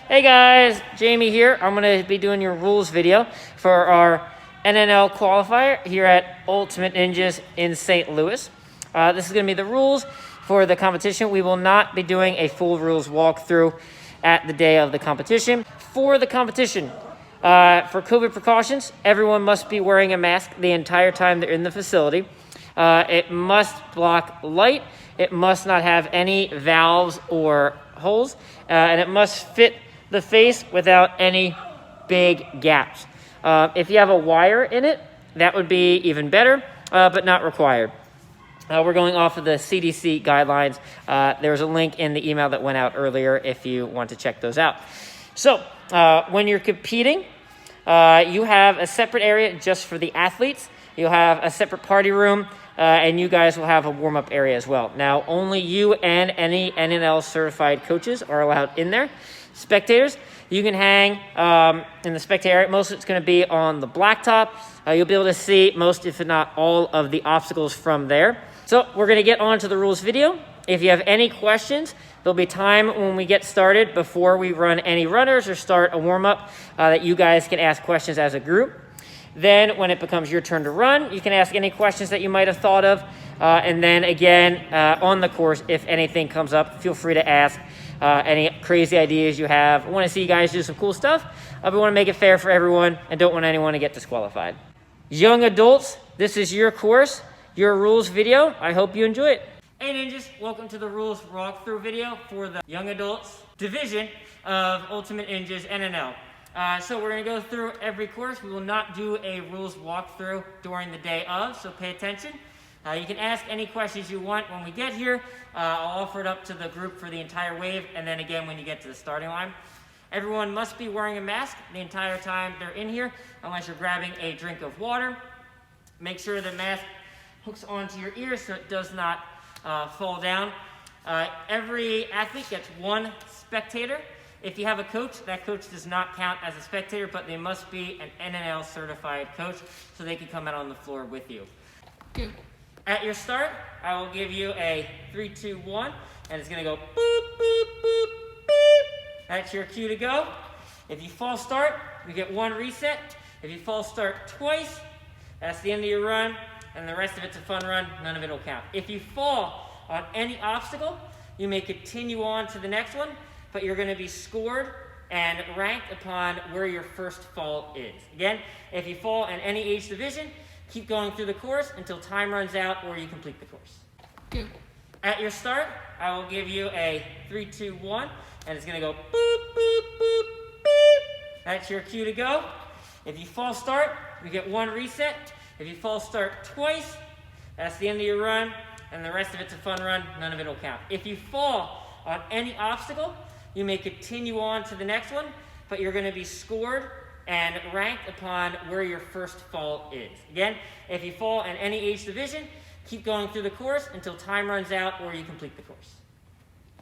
Hey guys, Jamie here. I'm going to be doing your rules video for our NNL qualifier here at Ultimate Ninjas in St. Louis. This is going to be the rules for the competition. We will not be doing a full rules walkthrough at the day of the competition. For the competition, for COVID precautions, everyone must be wearing a mask the entire time they're in the facility. It must block light. It must not have any valves or holes, and it must fit the face without any big gaps. If you have a wire in it, that would be even better, but not required. We're going off of the CDC guidelines. There's a link in the email that went out earlier if you want to check those out. So when you're competing, you have a separate area just for the athletes. You'll have a separate party room, and you guys will have a warm-up area as well. Now, only you and any NNL certified coaches are allowed in there. Spectators, you can hang in the spectator area. Most of it's going to be on the blacktop. You'll be able to see most, if not all, of the obstacles from there. So we're going to get on to the rules video. If you have any questions, there'll be time when we get started before we run any runners or start a warm-up that you guys can ask questions as a group. Then when it becomes your turn to run, you can ask any questions that you might have thought of. And then again, on the course, if anything comes up, feel free to ask any crazy ideas you have. I want to see you guys do some cool stuff. We want to make it fair for everyone and don't want anyone to get disqualified. Young adults, this is your course, your rules video. I hope you enjoy it. Hey Ninjas, welcome to the rules walkthrough video for the young adults division of Ultimate Ninjas NNL. So we're going to go through every course. We will not do a rules walkthrough during the day of, so pay attention. You can ask any questions you want when we get here. I'll offer it up to the group for the entire wave, and then again when you get to the starting line. Everyone must be wearing a mask the entire time they're in here, unless you're grabbing a drink of water. Make sure the mask hooks onto your ear so it does not fall down. Every athlete gets one spectator. If you have a coach, that coach does not count as a spectator, but they must be an NNL certified coach so they can come out on the floor with you. Good. At your start, I will give you a 3, 2, 1, and it's going to go boop, boop, boop, beep. That's your cue to go. If you false start, you get one reset. If you false start twice, that's the end of your run, and the rest of it's a fun run. None of it will count. If you fall on any obstacle, you may continue on to the next one, but you're going to be scored and ranked upon where your first fall is. Again, if you fall in any age division, keep going through the course until time runs out or you complete the course. Good. At your start, I will give you a 3, 2, 1, and it's going to go boop, boop, boop, beep. That's your cue to go. If you false start, you get one reset. If you false start twice, that's the end of your run, and the rest of it's a fun run. None of it will count. If you fall on any obstacle, you may continue on to the next one, but you're going to be scored and ranked upon where your first fall is. Again, if you fall in any age division, keep going through the course until time runs out or you complete the course.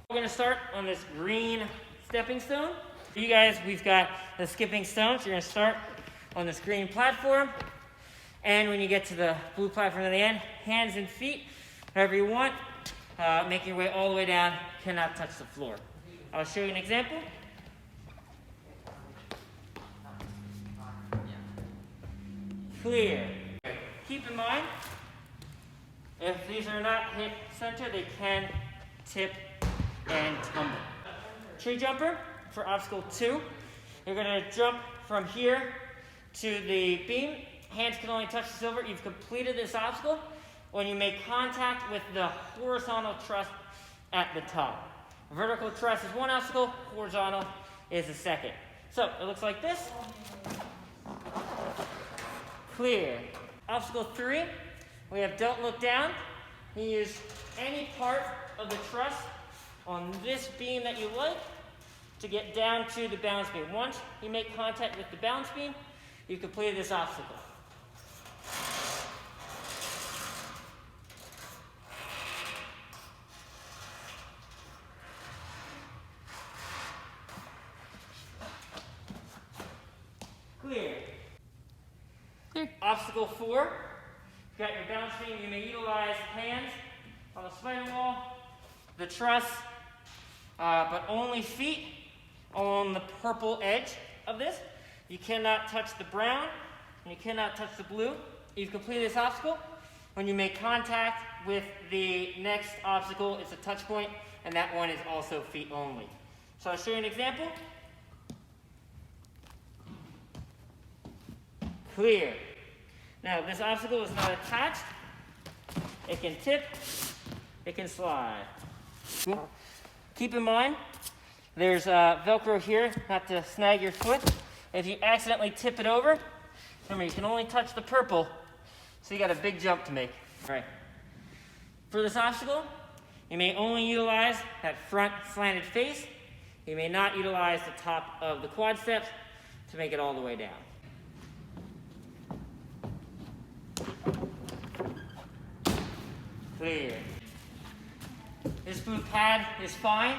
We're going to start on this green stepping stone. For you guys, we've got the skipping stone, so you're going to start on this green platform. And when you get to the blue platform at the end, hands and feet, whatever you want, making your way all the way down, cannot touch the floor. I'll show you an example. Clear. Keep in mind, if these are not hit center, they can tip and tumble. Tree jumper for obstacle 2. You're going to jump from here to the beam. Hands can only touch the silver. You've completed this obstacle when you make contact with the horizontal truss at the top. Vertical truss is one obstacle, horizontal is the second. So it looks like this. Clear. Obstacle 3, we have don't look down. You use any part of the truss on this beam that you like to get down to the balance beam. Once you make contact with the balance beam, you've completed this obstacle. Clear. Clear. Obstacle 4, you've got your balance beam. You may utilize hands on the spider wall, the truss, but only feet on the purple edge of this. You cannot touch the brown, and you cannot touch the blue. You've completed this obstacle. When you make contact with the next obstacle, it's a touch point, and that one is also feet only. So I'll show you an example. Clear. Now, this obstacle is not attached. It can tip, it can slide. Keep in mind, there's Velcro here, not to snag your foot. If you accidentally tip it over, remember, you can only touch the purple, so you got a big jump to make. All right. For this obstacle, you may only utilize that front slanted face. You may not utilize the top of the quad steps to make it all the way down. Clear. This boot pad is fine.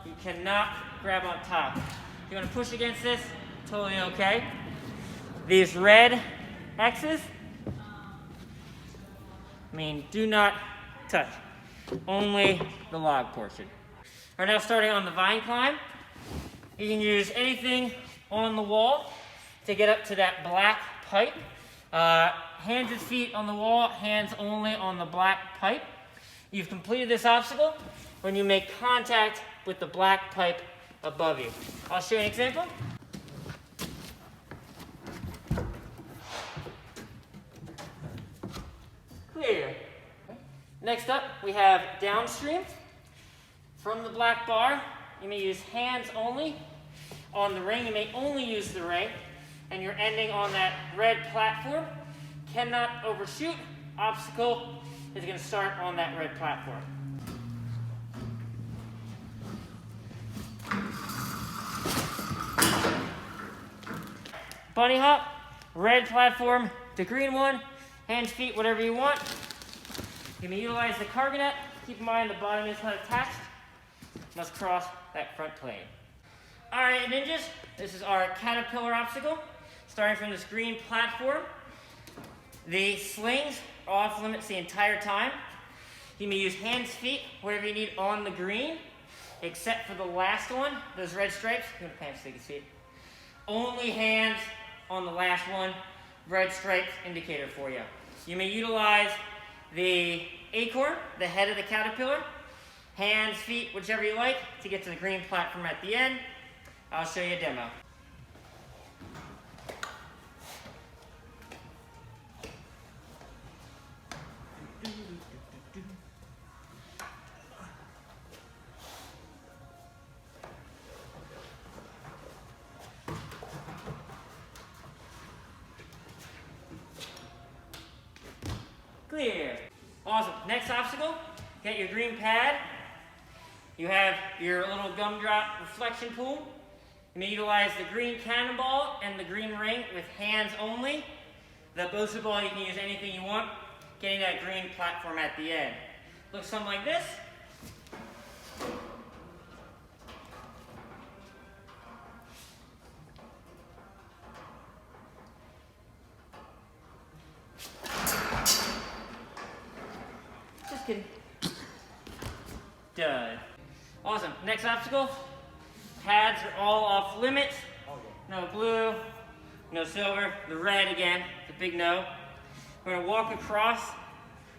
You cannot grab on top. If you want to push against this, totally okay. These red X's mean do not touch. Only the log portion. All right, now starting on the vine climb. You can use anything on the wall to get up to that black pipe. Hands and feet on the wall, hands only on the black pipe. You've completed this obstacle when you make contact with the black pipe above you. I'll show you an example. Clear. Next up, we have downstream. From the black bar, you may use hands only. On the ring, you may only use the ring. And you're ending on that red platform. Cannot overshoot. Obstacle is going to start on that red platform. Bunny hop, red platform to green one, hands, feet, whatever you want. You may utilize the cargo net. Keep in mind the bottom is not attached. Must cross that front plane. All right, ninjas, this is our caterpillar obstacle. Starting from this green platform. The slings are off limits the entire time. You may use hands, feet, whatever you need on the green, except for the last one, those red stripes. I'm gonna pants so you can see it. Only hands on the last one, red stripes indicator for you. You may utilize the acorn, the head of the caterpillar, hands, feet, whichever you like, to get to the green platform at the end. I'll show you a demo. Clear. Awesome. Next obstacle, get your green pad. You have your little gumdrop reflection pool. You may utilize the green cannonball and the green ring with hands only. The BOSU ball, you can use anything you want, getting that green platform at the end. Looks something like this. Just kidding. Done. Awesome. Next obstacle. Pads are all off limits. No blue, no silver. The red again, the big no. We're going to walk across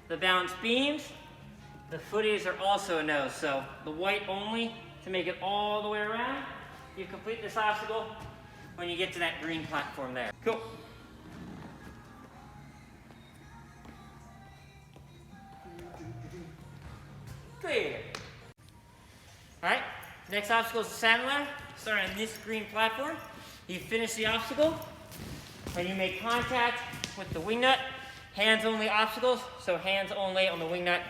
the balance beams. The footies are also a no, so the white only to make it all the way around. You complete this obstacle when you get to that green platform there. Cool. Clear. All right, next obstacle is the salmon ladder. Starting on this green platform. You finish the obstacle. When you make contact with the wing nut, hands only obstacles, so hands only on the wing nut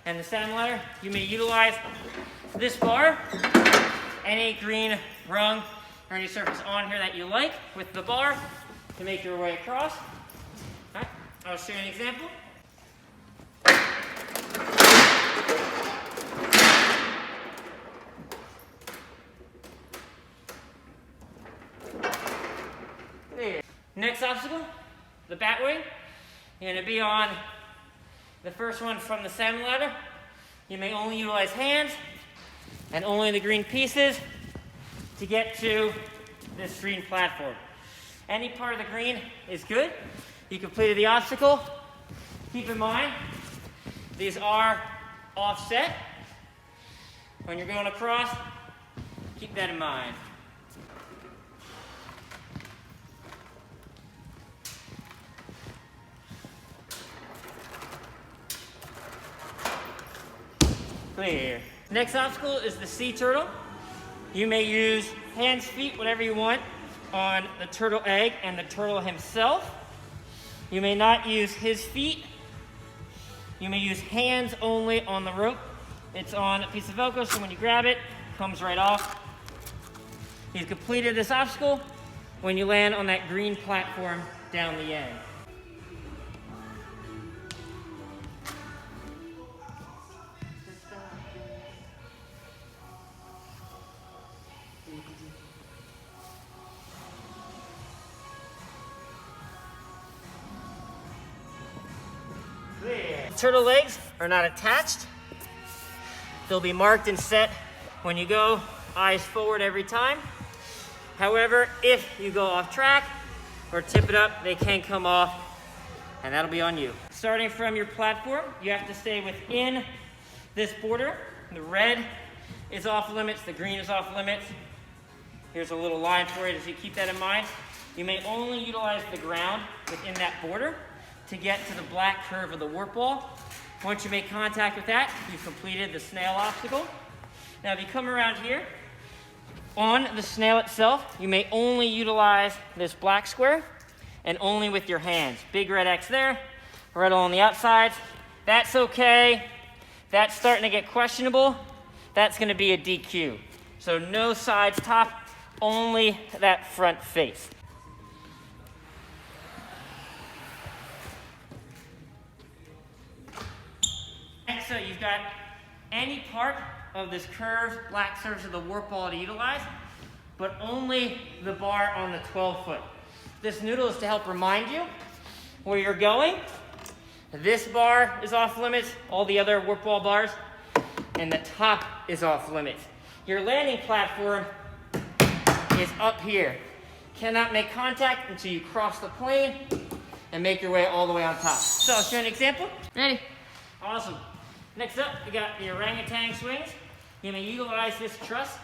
and the salmon ladder. You may utilize this bar, any green rung or any surface on here that you like with the bar to make your way across. All right, I'll show you an example. Next obstacle, the bat wing. You're going to be on the first one from the salmon ladder. You may only utilize hands and only the green pieces to get to this green platform. Any part of the green is good. You completed the obstacle. Keep in mind, these are offset. When you're going across, keep that in mind. Clear. Next obstacle is the sea turtle. You may use hands, feet, whatever you want on the turtle egg and the turtle himself. You may not use his feet. You may use hands only on the rope. It's on a piece of Velcro, so when you grab it, it comes right off. You've completed this obstacle when you land on that green platform down the end. The turtle legs are not attached. They'll be marked and set when you go, eyes forward every time. However, if you go off track or tip it up, they can come off, and that'll be on you. Starting from your platform, you have to stay within this border. The red is off limits, the green is off limits. Here's a little line for you, so you keep that in mind. You may only utilize the ground within that border to get to the black curve of the warp wall. Once you make contact with that, you've completed the snail obstacle. Now, if you come around here, on the snail itself, you may only utilize this black square and only with your hands. Big red X there, red on the outside. That's okay. That's starting to get questionable. That's gonna be a DQ. So no sides top, only that front face. So you've got any part of this curved black surface of the warp wall to utilize, but only the bar on the 12-foot. This noodle is to help remind you where you're going. This bar is off limits, all the other warp wall bars, and the top is off limits. Your landing platform is up here. Cannot make contact until you cross the plane and make your way all the way on top. So I'll show you an example. Ready? Awesome. Next up, we got the orangutan swings. You may utilize this truss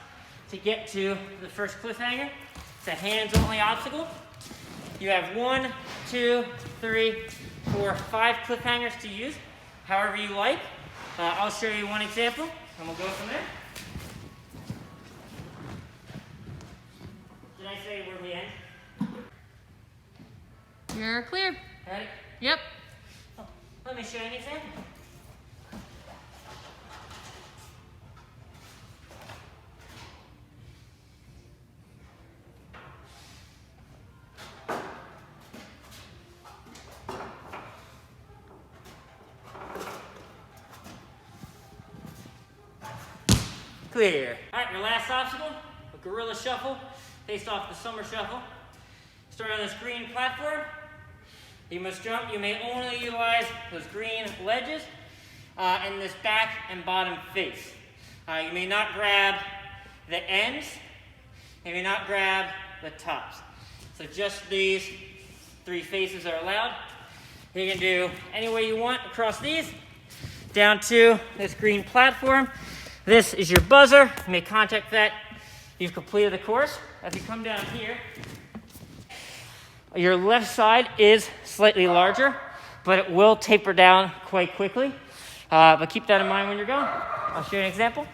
to get to the first cliffhanger. It's a hands-only obstacle. You have 1, 2, 3, 4, 5 cliffhangers to use, however you like. I'll show you one example, and we'll go from there. Did I say where we end? You're clear. Ready? Yep. Oh, let me show you an example. Clear. All right, your last obstacle, a gorilla shuffle, based off the summer shuffle. Start on this green platform. You must jump. You may only utilize those green ledges and this back and bottom face. You may not grab the ends. You may not grab the tops. So just these 3 faces are allowed. You can do any way you want across these, down to this green platform. This is your buzzer. You make contact with that. You've completed the course. As you come down here, your left side is slightly larger, but it will taper down quite quickly. But keep that in mind when you're going. I'll show you an example.